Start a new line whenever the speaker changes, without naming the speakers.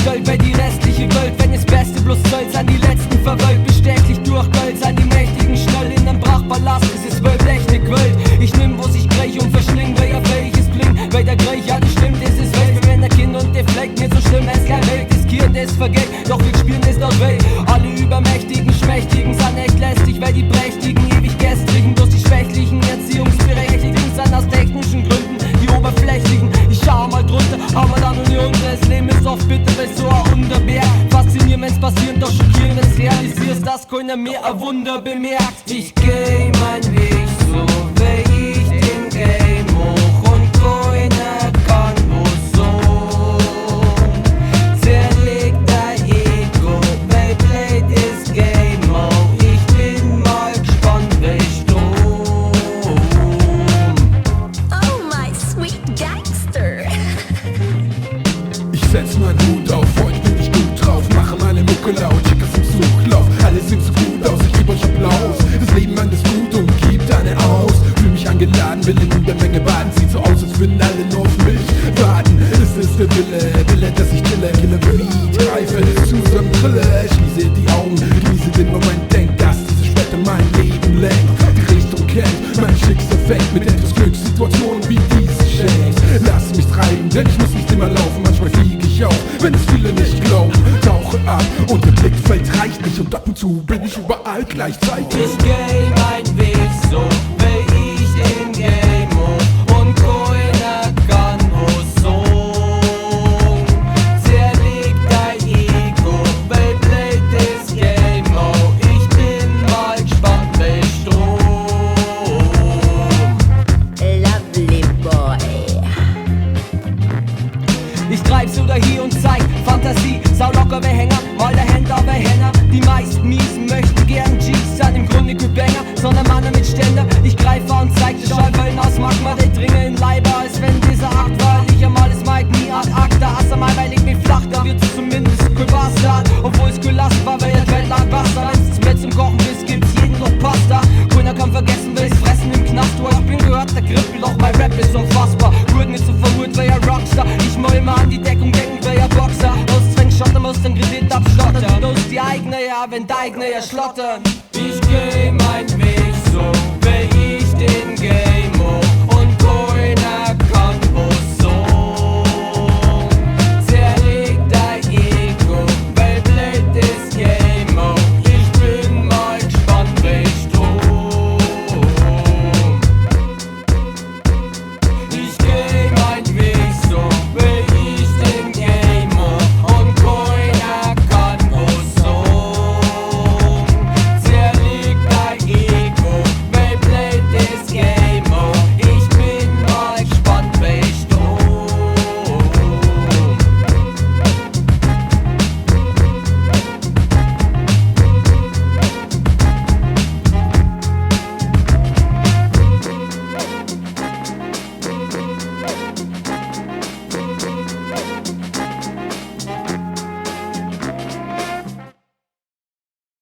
Gold, weil die restliche Gold, wenn es Beste bloß soll, sein die letzten verwölkt, bestechlich durch Gold, sein die Mächtigen schnell in einem Brachpalast, es ist Wölb, echte Gold. Ich nimm, wo sich Grech und verschling, weil ja welches blinkt, weil der Grech, ja das stimmt, es ist Welt, wenn der Kind und der Fleck nicht so schlimm, es kein Welt, das Kind ist vergeht, doch wir spielen es doch Welt. Alle Übermächtigen, Schmächtigen, sind echt lästig, weil die Prächtigen ewig gestrigen, bloß die Schwächlichen, Erziehungsberechtigten, sind aus technischen Gründen die Oberflächlichen. Ich schau mal drunter, hau mal dann und die unter, das Leben ist oft bitter, weil so ein Unterberg. Faszinierend, wenn's passiert, doch schockierend, wenn's realisierst, dass keiner mehr ein Wunder bemerkt. Ich geh mein Weg so, weil ich den Game hoch und keiner kann wo so. Zerlegt dein Ego, weil Blade ist Game auch. Ich bin mal gespannt, welch Strom.
Oh my sweet gangster.
Ich setz meinen Hut auf, heute bin ich gut drauf, mache meine Mucke laut, schick es im Suchlauf. Alle sind so gut aus, ich geb euch Applaus. Das Leben meint es gut und gibt eine aus. Fühl mich angeladen, will in der Menge baden. Sieht so aus, als würden alle nur auf mich warten. Es ist der Wille, dass ich chille, kille Beat, greife zusammen, trille. Schließe die Augen, genieße den Moment, denk, dass diese Schwerte mein Leben lenkt. Die Richtung kennt, mein Schicksal fängt mit etwas Glück, Situationen wie diese schenkt. Lass mich treiben, denn ich muss nicht immer laufen, manchmal fliege ich auf, wenn es viele nicht glauben. Tauche ab und der Blickfeld reicht nicht und ab und zu bin ich überall gleichzeitig.
Ich geh mein Weg so, weil ich den Game hoch und keiner kann wo so. Zerlegt dein Ego, weil Blade ist Game auch. Ich bin mal gespannt, welch Strom.
Lovely boy.
Ich treib's oder hier und zeig Fantasie, sau locker wer Hänger, mal der Händler wer Henner. Die meisten Miesen möchten gern G's, sind im Grunde kein Banger, sondern Männer mit Ständer. Ich greife an, zeig die Schallwellen aus Magma, die dringen in Leiber, als wenn dieser Akt war. Ich einmal das Mike nie ad acta, als einmal weil ich mich flach, da wird's zumindest kein Bastard. Obwohl es kein Last war, weil der Welt lang Wasser. Wenn's mehr zum Kochen bist, gibt's jeden noch Pasta. Keiner kann vergessen, wer fressen im Knast. Du, ich bin gehört, der Grippel, doch mein Rap ist unfassbar. Wurde nicht so verwirrt, wer ja Rockstar. Ich mal immer an die Deckung denken, wer ja Boxer. Aus Zwäng schottern, muss den Kredit abschlottern. Du hast die eigene, ja, wenn deine ja schlottern.